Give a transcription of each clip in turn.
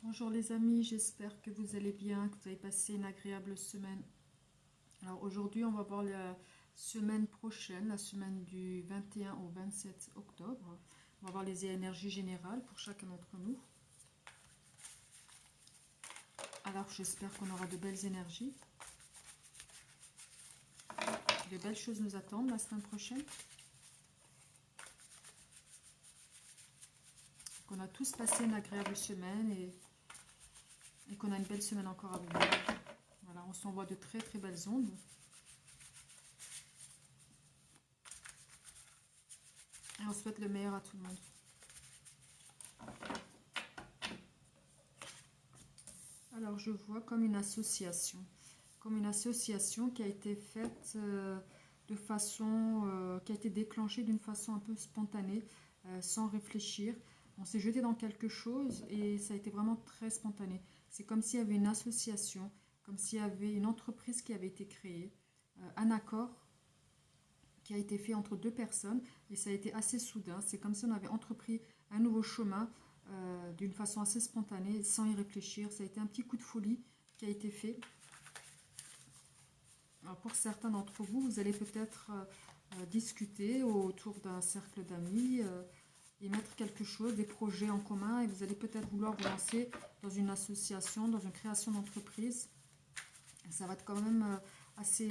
Bonjour les amis, j'espère que vous allez bien, que vous avez passé une agréable semaine. Alors aujourd'hui, on va voir la semaine prochaine, la semaine du 21 au 27 octobre. On va voir les énergies générales pour chacun d'entre nous. Alors j'espère qu'on aura de belles énergies. De belles choses nous attendent la semaine prochaine. Qu'on a tous passé une agréable semaine et qu'on a une belle semaine encore à venir. Voilà, on s'envoie de très très belles ondes. Et on souhaite le meilleur à tout le monde. Alors je vois comme une association qui a été faite de façon, qui a été déclenchée d'une façon un peu spontanée, sans réfléchir. On s'est jeté dans quelque chose et ça a été vraiment très spontané. C'est comme s'il y avait une association, comme s'il y avait une entreprise qui avait été créée, un accord qui a été fait entre deux personnes et ça a été assez soudain. C'est comme si on avait entrepris un nouveau chemin d'une façon assez spontanée, sans y réfléchir. Ça a été un petit coup de folie qui a été fait. Alors pour certains d'entre vous, vous allez peut-être discuter autour d'un cercle d'amis et mettre quelque chose, des projets en commun, et vous allez peut-être vouloir vous lancer dans une association, dans une création d'entreprise. Ça va être quand même assez...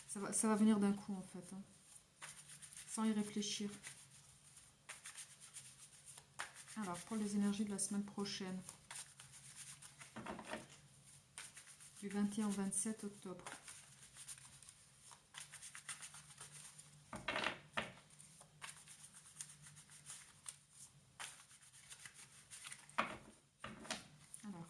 ça va venir d'un coup en fait, hein, sans y réfléchir. Alors pour les énergies de la semaine prochaine, du 21 au 27 octobre. Alors,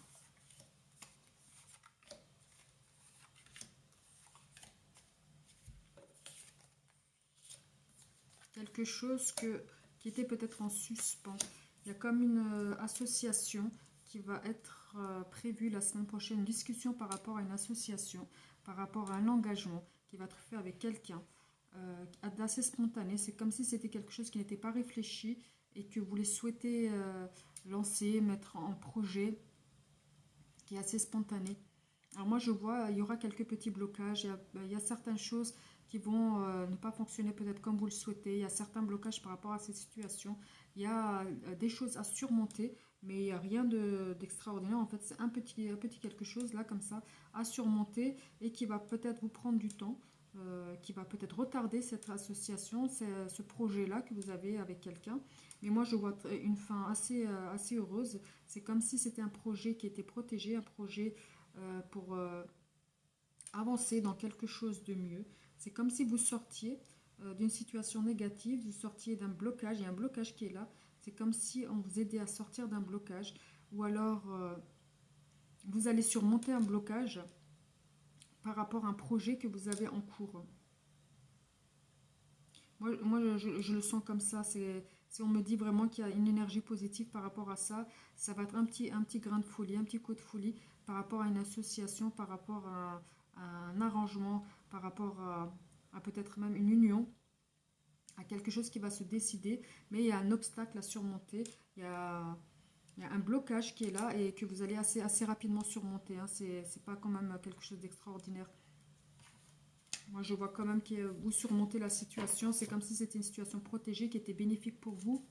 quelque chose qui était peut-être en suspens. Il y a comme une association qui va être prévue la semaine prochaine, une discussion par rapport à une association, par rapport à un engagement qui va être fait avec quelqu'un d'assez spontané. C'est comme si c'était quelque chose qui n'était pas réfléchi et que vous les souhaitez lancer, mettre en projet, qui est assez spontané. Alors moi je vois, il y aura quelques petits blocages, il y a certaines choses qui vont ne pas fonctionner peut-être comme vous le souhaitez, il y a certains blocages par rapport à cette situation, il y a des choses à surmonter, mais il n'y a rien d'extraordinaire, en fait c'est un petit quelque chose là comme ça à surmonter et qui va peut-être vous prendre du temps, qui va peut-être retarder cette association, ce projet-là que vous avez avec quelqu'un. Mais moi je vois une fin assez heureuse, c'est comme si c'était un projet qui était protégé, un projet pour avancer dans quelque chose de mieux. C'est comme si vous sortiez d'une situation négative, vous sortiez d'un blocage, il y a un blocage qui est là. C'est comme si on vous aidait à sortir d'un blocage ou alors vous allez surmonter un blocage par rapport à un projet que vous avez en cours. Je le sens comme ça. Si on me dit vraiment qu'il y a une énergie positive par rapport à ça, ça va être un petit grain de folie, un petit coup de folie par rapport à une association, par rapport à un arrangement, par rapport à peut-être même une union, à quelque chose qui va se décider. Mais il y a un obstacle à surmonter, il y a un blocage qui est là et que vous allez assez rapidement surmonter, hein. C'est pas quand même quelque chose d'extraordinaire. Moi, je vois quand même que vous surmontez la situation. C'est comme si c'était une situation protégée qui était bénéfique pour vous.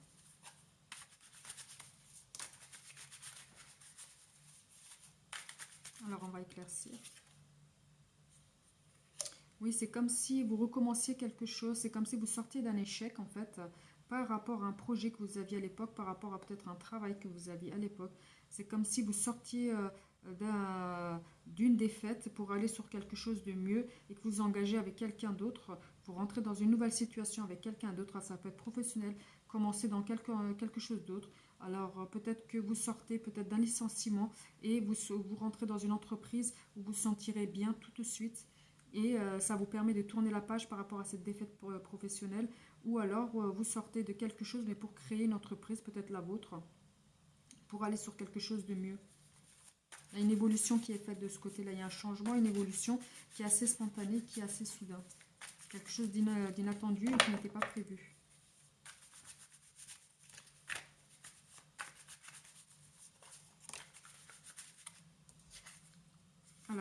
Alors, on va éclaircir. Oui, c'est comme si vous recommenciez quelque chose. C'est comme si vous sortiez d'un échec, en fait, par rapport à un projet que vous aviez à l'époque, par rapport à peut-être un travail que vous aviez à l'époque. C'est comme si vous sortiez d'une défaite pour aller sur quelque chose de mieux et que vous vous engagez avec quelqu'un d'autre pour rentrer dans une nouvelle situation avec quelqu'un d'autre. Ça peut être professionnel, commencer dans quelque chose d'autre. Alors peut-être que vous sortez peut-être d'un licenciement et vous rentrez dans une entreprise où vous vous sentirez bien tout de suite et ça vous permet de tourner la page par rapport à cette défaite professionnelle ou alors vous sortez de quelque chose mais pour créer une entreprise, peut-être la vôtre, pour aller sur quelque chose de mieux. Il y a une évolution qui est faite de ce côté-là, il y a un changement, une évolution qui est assez spontanée, qui est assez soudain. Quelque chose d'inattendu et qui n'était pas prévu.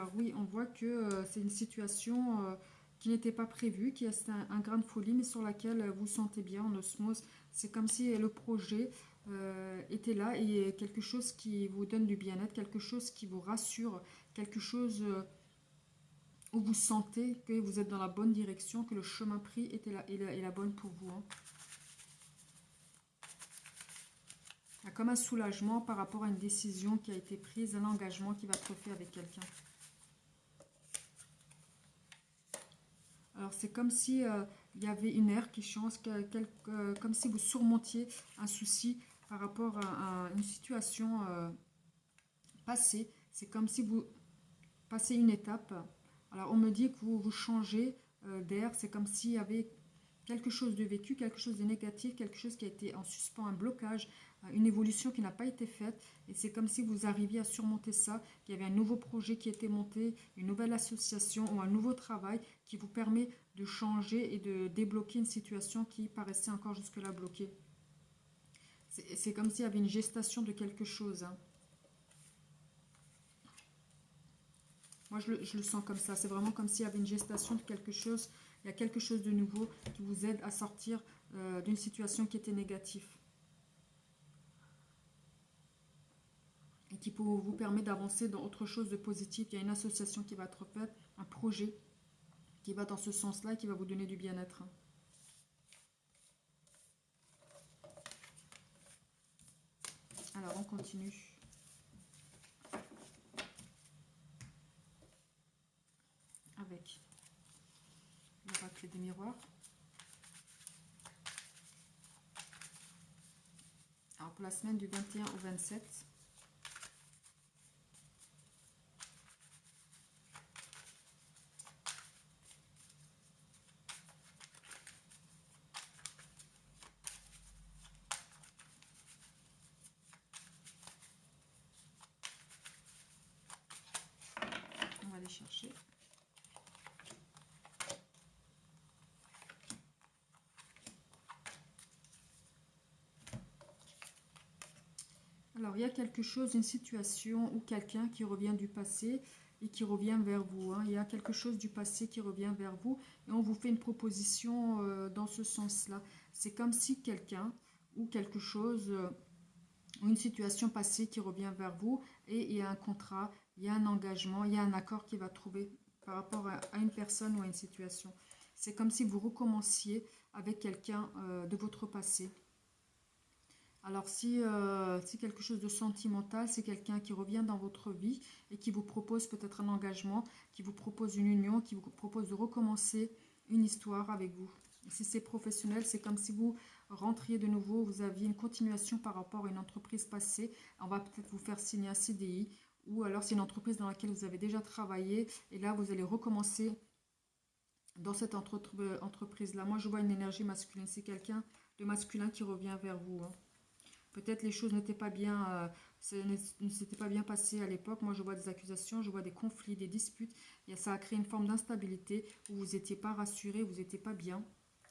Alors oui, on voit que c'est une situation qui n'était pas prévue, qui est un grain de folie, mais sur laquelle vous vous sentez bien en osmose. C'est comme si le projet était là et quelque chose qui vous donne du bien-être, quelque chose qui vous rassure, quelque chose où vous sentez que vous êtes dans la bonne direction, que le chemin pris était là, est la bonne pour vous. Hein. Il y a comme un soulagement par rapport à une décision qui a été prise, un engagement qui va être fait avec quelqu'un. Alors c'est comme si il y avait une ère qui change, comme si vous surmontiez un souci par rapport à une situation passée. C'est comme si vous passez une étape. Alors on me dit que vous changez d'air, c'est comme s'il y avait quelque chose de vécu, quelque chose de négatif, quelque chose qui a été en suspens, un blocage, une évolution qui n'a pas été faite. Et c'est comme si vous arriviez à surmonter ça, qu'il y avait un nouveau projet qui était monté, une nouvelle association ou un nouveau travail qui vous permet de changer et de débloquer une situation qui paraissait encore jusque-là bloquée. C'est comme s'il y avait une gestation de quelque chose. Hein. Moi, je le sens comme ça. C'est vraiment comme s'il y avait une gestation de quelque chose. Il y a quelque chose de nouveau qui vous aide à sortir d'une situation qui était négative. Et qui vous permet d'avancer dans autre chose de positif. Il y a une association qui va être faite, un projet qui va dans ce sens-là et qui va vous donner du bien-être. Alors, on continue. Avec l'oracle des miroirs. Alors, pour la semaine du 21 au 27, on va aller chercher. Alors, il y a quelque chose, une situation ou quelqu'un qui revient du passé et qui revient vers vous. Hein. Il y a quelque chose du passé qui revient vers vous et on vous fait une proposition dans ce sens-là. C'est comme si quelqu'un ou quelque chose, ou une situation passée qui revient vers vous et il y a un contrat, il y a un engagement, il y a un accord qui va trouver par rapport à une personne ou à une situation. C'est comme si vous recommenciez avec quelqu'un de votre passé. Alors si quelque chose de sentimental, c'est quelqu'un qui revient dans votre vie et qui vous propose peut-être un engagement, qui vous propose une union, qui vous propose de recommencer une histoire avec vous. Si c'est professionnel, c'est comme si vous rentriez de nouveau, vous aviez une continuation par rapport à une entreprise passée. On va peut-être vous faire signer un CDI ou alors c'est une entreprise dans laquelle vous avez déjà travaillé et là vous allez recommencer dans cette entreprise-là. Moi je vois une énergie masculine, c'est quelqu'un de masculin qui revient vers vous. Hein. Peut-être les choses n'étaient pas bien, ne s'étaient pas bien passées à l'époque. Moi, je vois des accusations, je vois des conflits, des disputes. Et ça a créé une forme d'instabilité où vous n'étiez pas rassuré, vous n'étiez pas bien,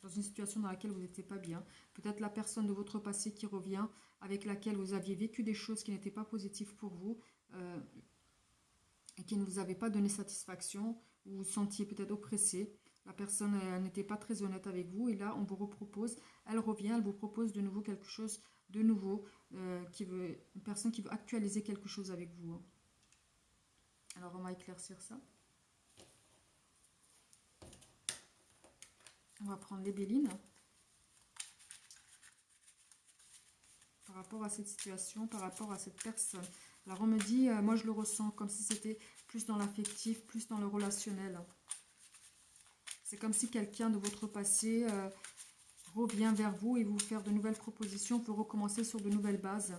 dans une situation dans laquelle vous n'étiez pas bien. Peut-être la personne de votre passé qui revient, avec laquelle vous aviez vécu des choses qui n'étaient pas positives pour vous et qui ne vous avaient pas donné satisfaction, ou vous vous sentiez peut-être oppressé. La personne n'était pas très honnête avec vous et là, on vous repropose, elle revient, elle vous propose de nouveau quelque chose de nouveau, une personne qui veut actualiser quelque chose avec vous. Hein. Alors, on va éclaircir ça. On va prendre les bélines. Par rapport à cette situation, par rapport à cette personne. Alors, on me dit, moi je le ressens comme si c'était plus dans l'affectif, plus dans le relationnel. C'est comme si quelqu'un de votre passé revient vers vous et vous faire de nouvelles propositions pour recommencer sur de nouvelles bases.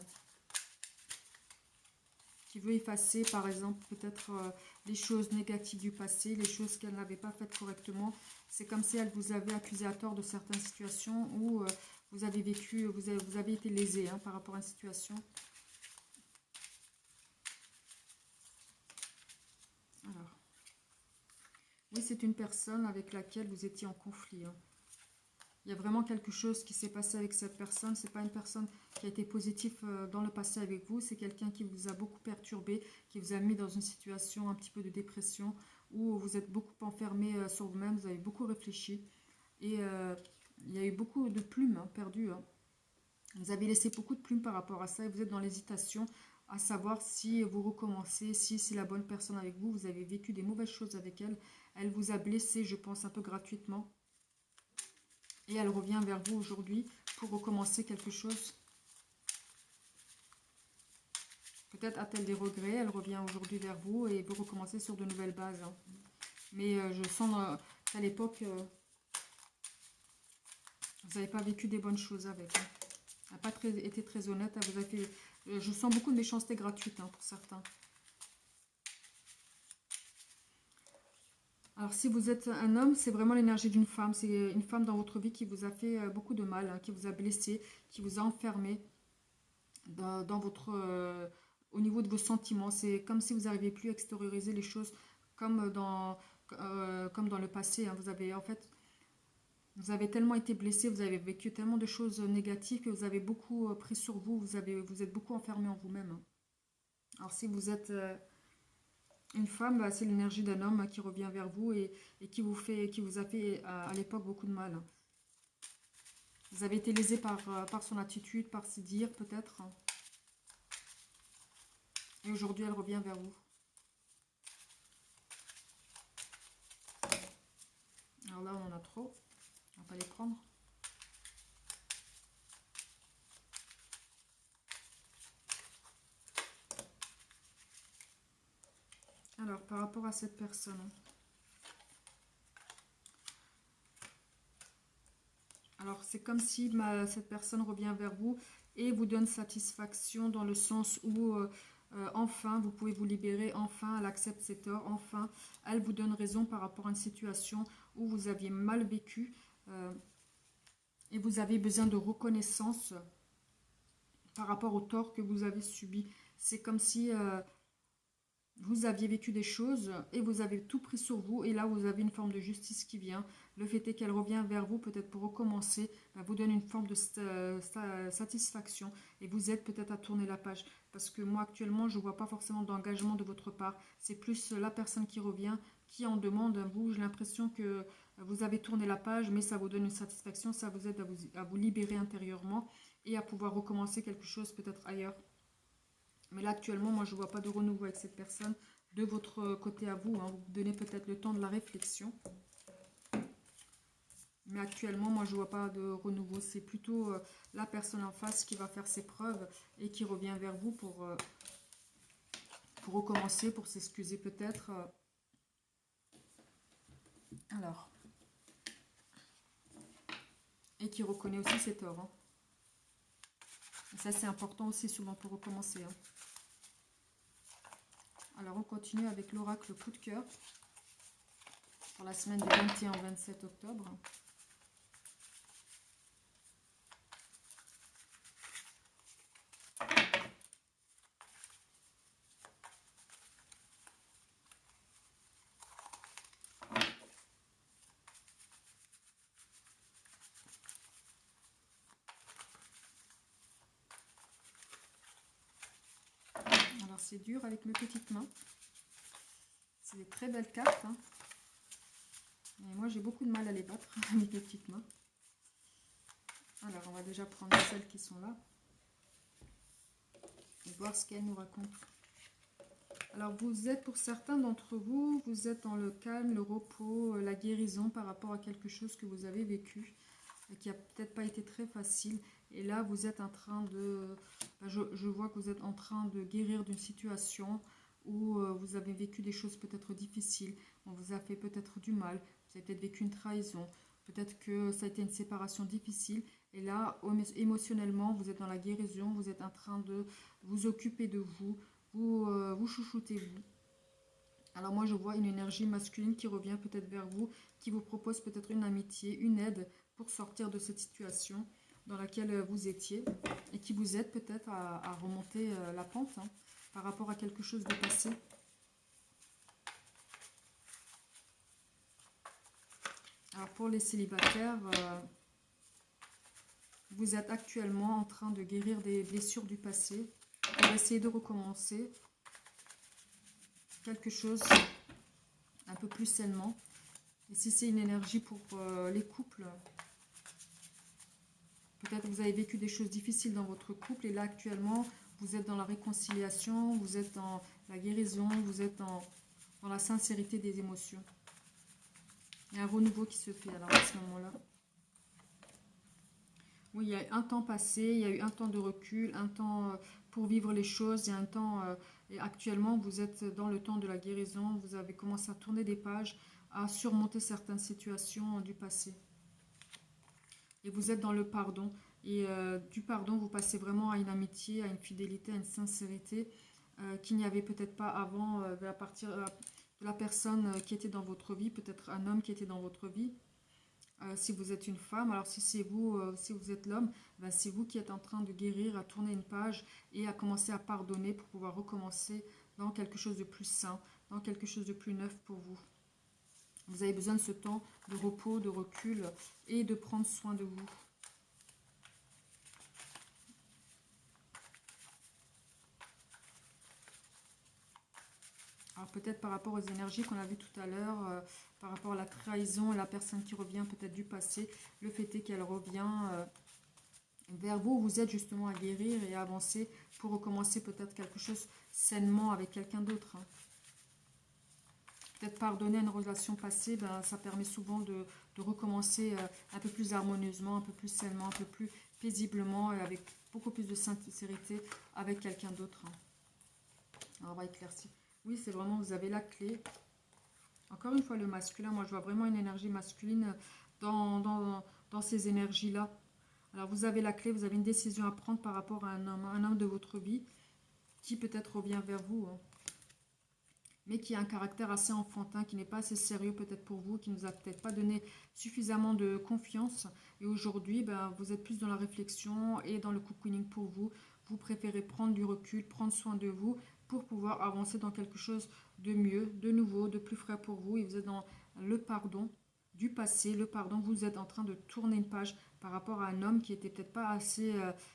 Qui veut effacer, par exemple, peut-être les choses négatives du passé, les choses qu'elle n'avait pas faites correctement. C'est comme si elle vous avait accusé à tort de certaines situations où vous avez vécu, vous avez été lésé hein, par rapport à une situation. Alors, oui, c'est une personne avec laquelle vous étiez en conflit. Hein. Il y a vraiment quelque chose qui s'est passé avec cette personne. C'est pas une personne qui a été positive dans le passé avec vous. C'est quelqu'un qui vous a beaucoup perturbé, qui vous a mis dans une situation un petit peu de dépression, où vous êtes beaucoup enfermé sur vous-même, vous avez beaucoup réfléchi. Et il y a eu beaucoup de plumes perdues. Vous avez laissé beaucoup de plumes par rapport à ça et vous êtes dans l'hésitation à savoir si vous recommencez, si c'est la bonne personne avec vous. Vous avez vécu des mauvaises choses avec elle. Elle vous a blessé, je pense, un peu gratuitement. Et elle revient vers vous aujourd'hui pour recommencer quelque chose. Peut-être a-t-elle des regrets, elle revient aujourd'hui vers vous et vous recommencez sur de nouvelles bases. Mais je sens qu'à l'époque, vous n'avez pas vécu des bonnes choses avec. Elle n'a pas été très honnête. Elle vous a fait, je sens beaucoup de méchanceté gratuite pour certains. Alors si vous êtes un homme, c'est vraiment l'énergie d'une femme. C'est une femme dans votre vie qui vous a fait beaucoup de mal, qui vous a blessé, qui vous a enfermé dans votre, au niveau de vos sentiments. C'est comme si vous n'arriviez plus à extérioriser les choses comme dans le passé. Vous avez en fait, vous avez tellement été blessé, vous avez vécu tellement de choses négatives que vous avez beaucoup pris sur vous. Vous êtes beaucoup enfermé en vous-même. Alors si vous êtes une femme, bah, c'est l'énergie d'un homme qui revient vers vous et qui vous a fait à l'époque beaucoup de mal. Vous avez été lésé par son attitude, par ses dires peut-être. Et aujourd'hui, elle revient vers vous. Alors là, on en a trop. On va pas les prendre. Alors, par rapport à cette personne. Alors, c'est comme si cette personne revient vers vous et vous donne satisfaction dans le sens où enfin, vous pouvez vous libérer, enfin, elle accepte ses torts, enfin, elle vous donne raison par rapport à une situation où vous aviez mal vécu et vous avez besoin de reconnaissance par rapport au tort que vous avez subi. C'est comme si vous aviez vécu des choses et vous avez tout pris sur vous et là vous avez une forme de justice qui vient. Le fait est qu'elle revient vers vous peut-être pour recommencer, vous donne une forme de satisfaction et vous aide peut-être à tourner la page. Parce que moi actuellement je ne vois pas forcément d'engagement de votre part. C'est plus la personne qui revient, qui en demande. Vous, j'ai l'impression que vous avez tourné la page mais ça vous donne une satisfaction, ça vous aide à vous libérer intérieurement et à pouvoir recommencer quelque chose peut-être ailleurs. Mais là, actuellement, moi, je ne vois pas de renouveau avec cette personne de votre côté à vous. Vous vous donnez peut-être le temps de la réflexion. Mais actuellement, moi, je ne vois pas de renouveau. C'est plutôt la personne en face qui va faire ses preuves et qui revient vers vous pour recommencer, pour s'excuser peut-être. Alors. Et qui reconnaît aussi ses torts. Et ça, c'est important aussi souvent pour recommencer. Alors, on continue avec l'oracle coup de cœur pour la semaine du 21 au 27 octobre. Alors, c'est dur avec mes petites mains. C'est des très belles cartes. Et moi, j'ai beaucoup de mal à les battre avec mes petites mains. Alors, on va déjà prendre celles qui sont là. Et voir ce qu'elles nous racontent. Alors, vous êtes, pour certains d'entre vous, vous êtes dans le calme, le repos, la guérison par rapport à quelque chose que vous avez vécu, qui n'a peut-être pas été très facile. Et là, vous êtes en train de... Je vois que vous êtes en train de guérir d'une situation où vous avez vécu des choses peut-être difficiles. On vous a fait peut-être du mal. Vous avez peut-être vécu une trahison. Peut-être que ça a été une séparation difficile. Et là, émotionnellement, vous êtes dans la guérison. Vous êtes en train de vous occuper de vous. Vous chouchoutez vous. Alors moi je vois une énergie masculine qui revient peut-être vers vous, qui vous propose peut-être une amitié, une aide pour sortir de cette situation dans laquelle vous étiez et qui vous aide peut-être à remonter la pente par rapport à quelque chose de passé. Alors pour les célibataires, Vous êtes actuellement en train de guérir des blessures du passé pour essayer de recommencer quelque chose un peu plus sainement. Et si c'est une énergie pour les couples, peut-être que vous avez vécu des choses difficiles dans votre couple et là actuellement vous êtes dans la réconciliation, vous êtes dans la guérison, vous êtes dans la sincérité des émotions. Il y a un renouveau qui se fait alors à ce moment-là. Oui, il y a un temps passé, il y a eu un temps de recul, un temps pour vivre les choses, il y a un temps, et actuellement vous êtes dans le temps de la guérison, vous avez commencé à tourner des pages, à surmonter certaines situations du passé. Et vous êtes dans le pardon. Et du pardon, vous passez vraiment à une amitié, à une fidélité, à une sincérité qu'il n'y avait peut-être pas avant à partir de la personne qui était dans votre vie, peut-être un homme qui était dans votre vie. Si vous êtes une femme, alors si c'est vous, si vous êtes l'homme, ben c'est vous qui êtes en train de guérir, à tourner une page et à commencer à pardonner pour pouvoir recommencer dans quelque chose de plus sain, dans quelque chose de plus neuf pour vous. Vous avez besoin de ce temps de repos, de recul et de prendre soin de vous. Alors peut-être par rapport aux énergies qu'on a vues tout à l'heure, par rapport à la trahison, la personne qui revient peut-être du passé, le fait est qu'elle revient vers vous, vous êtes justement à guérir et à avancer pour recommencer peut-être quelque chose sainement avec quelqu'un d'autre. Peut-être pardonner à une relation passée, ben, ça permet souvent de recommencer un peu plus harmonieusement, un peu plus sainement, un peu plus paisiblement et avec beaucoup plus de sincérité avec quelqu'un d'autre. Alors on va éclaircir. Oui, c'est vraiment, vous avez la clé. Encore une fois, le masculin, moi je vois vraiment une énergie masculine dans ces énergies-là. Alors vous avez la clé, vous avez une décision à prendre par rapport à un homme de votre vie qui peut-être revient vers vous, mais qui a un caractère assez enfantin, qui n'est pas assez sérieux peut-être pour vous, qui ne nous a peut-être pas donné suffisamment de confiance. Et aujourd'hui, ben, vous êtes plus dans la réflexion et dans le cocooning pour vous. Vous préférez prendre du recul, prendre soin de vous pour pouvoir avancer dans quelque chose de mieux, de nouveau, de plus frais pour vous. Et vous êtes dans le pardon du passé, le pardon. Vous êtes en train de tourner une page par rapport à un homme qui n'était peut-être pas assez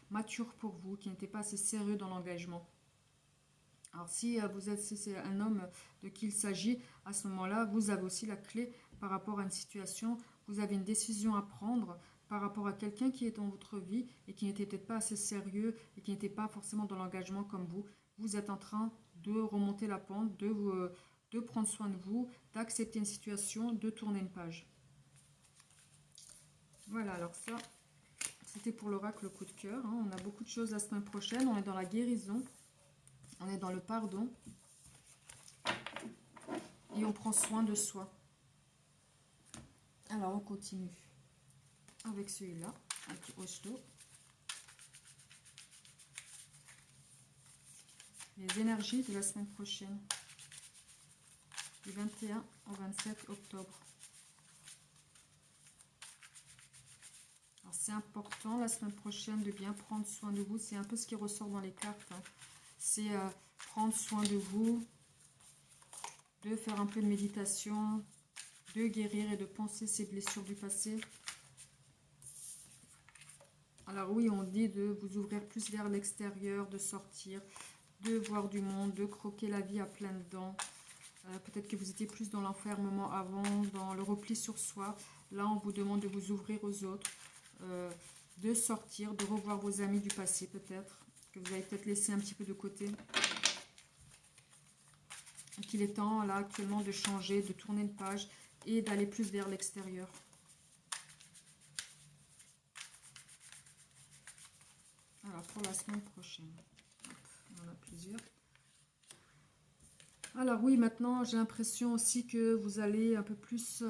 mature pour vous, qui n'était pas assez sérieux dans l'engagement. Alors si si c'est un homme de qui il s'agit, à ce moment-là, vous avez aussi la clé par rapport à une situation, vous avez une décision à prendre par rapport à quelqu'un qui est dans votre vie et qui n'était peut-être pas assez sérieux et qui n'était pas forcément dans l'engagement comme vous. Vous êtes en train de remonter la pente, de prendre soin de vous, d'accepter une situation, de tourner une page. Voilà, alors ça, c'était pour l'oracle coup de cœur. On a beaucoup de choses la semaine prochaine, on est dans la guérison. On est dans le pardon et on prend soin de soi. Alors on continue avec celui-là, un petit Oslo. Les énergies de la semaine prochaine, du 21 au 27 octobre. Alors c'est important la semaine prochaine de bien prendre soin de vous. C'est un peu ce qui ressort dans les cartes. C'est prendre soin de vous, de faire un peu de méditation, de guérir et de penser ces blessures du passé. Alors oui, on dit de vous ouvrir plus vers l'extérieur, de sortir, de voir du monde, de croquer la vie à pleines dents. Peut-être que vous étiez plus dans l'enfermement avant, dans le repli sur soi. Là, on vous demande de vous ouvrir aux autres, de sortir, de revoir vos amis du passé peut-être, que vous avez peut-être laissé un petit peu de côté. Et qu'il est temps, là, actuellement, de changer, de tourner une page et d'aller plus vers l'extérieur. Alors, pour la semaine prochaine, on en a plusieurs. Alors oui, maintenant, j'ai l'impression aussi que vous allez un peu plus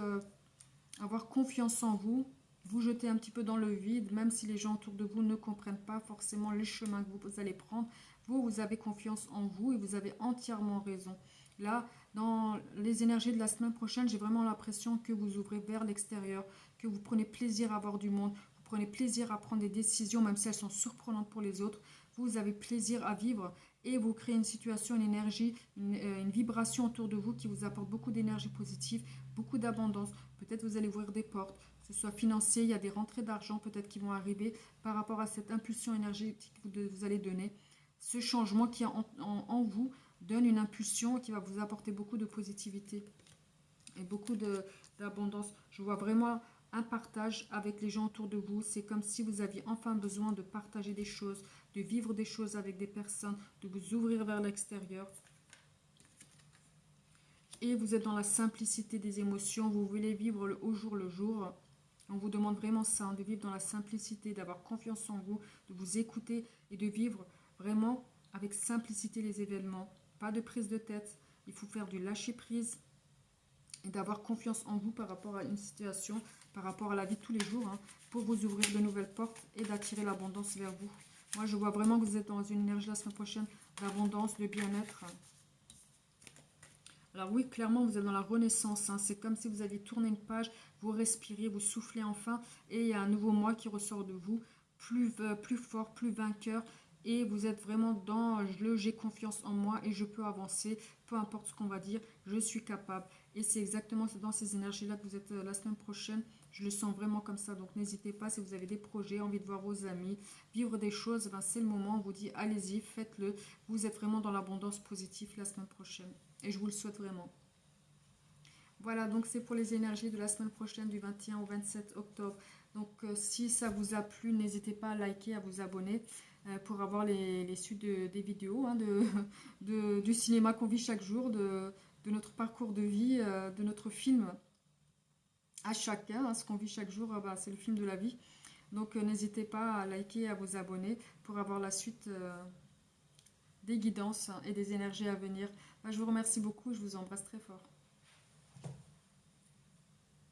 avoir confiance en vous, vous jeter un petit peu dans le vide, même si les gens autour de vous ne comprennent pas forcément les chemins que vous allez prendre. Vous avez confiance en vous et vous avez entièrement raison. Là, dans les énergies de la semaine prochaine, j'ai vraiment l'impression que vous ouvrez vers l'extérieur, que vous prenez plaisir à voir du monde, vous prenez plaisir à prendre des décisions, même si elles sont surprenantes pour les autres. Vous avez plaisir à vivre et vous créez une situation, une énergie, une vibration autour de vous qui vous apporte beaucoup d'énergie positive, beaucoup d'abondance. Peut-être vous allez ouvrir des portes, que ce soit financier, il y a des rentrées d'argent peut-être qui vont arriver par rapport à cette impulsion énergétique que vous allez donner. Ce changement qui est en vous donne une impulsion qui va vous apporter beaucoup de positivité et beaucoup d'abondance. Je vois vraiment un partage avec les gens autour de vous. C'est comme si vous aviez enfin besoin de partager des choses, de vivre des choses avec des personnes, de vous ouvrir vers l'extérieur. Et vous êtes dans la simplicité des émotions. Vous voulez vivre au jour le jour. On vous demande vraiment ça, de vivre dans la simplicité, d'avoir confiance en vous, de vous écouter et de vivre vraiment avec simplicité les événements. Pas de prise de tête. Il faut faire du lâcher prise et d'avoir confiance en vous par rapport à une situation, par rapport à la vie de tous les jours, hein, pour vous ouvrir de nouvelles portes et d'attirer l'abondance vers vous. Moi, je vois vraiment que vous êtes dans une énergie la semaine prochaine d'abondance, de bien-être. Alors oui, clairement, vous êtes dans la renaissance. Hein. C'est comme si vous aviez tourné une page, vous respirez, vous soufflez enfin, et il y a un nouveau moi qui ressort de vous, plus fort, plus vainqueur. Et vous êtes vraiment dans le j'ai confiance en moi et je peux avancer, peu importe ce qu'on va dire, je suis capable. Et c'est exactement dans ces énergies-là que vous êtes la semaine prochaine. Je le sens vraiment comme ça. Donc n'hésitez pas si vous avez des projets, envie de voir vos amis, vivre des choses, ben c'est le moment. On vous dit allez-y, faites-le. Vous êtes vraiment dans l'abondance positive la semaine prochaine. Et je vous le souhaite vraiment. Voilà, donc c'est pour les énergies de la semaine prochaine du 21 au 27 octobre. Donc si ça vous a plu, n'hésitez pas à liker, à vous abonner pour avoir les suites des vidéos, hein, du cinéma qu'on vit chaque jour, de notre parcours de vie, de notre film à chacun. Hein, ce qu'on vit chaque jour, bah, c'est le film de la vie. Donc n'hésitez pas à liker et à vous abonner pour avoir la suite des guidances et des énergies à venir. Bah, je vous remercie beaucoup, je vous embrasse très fort.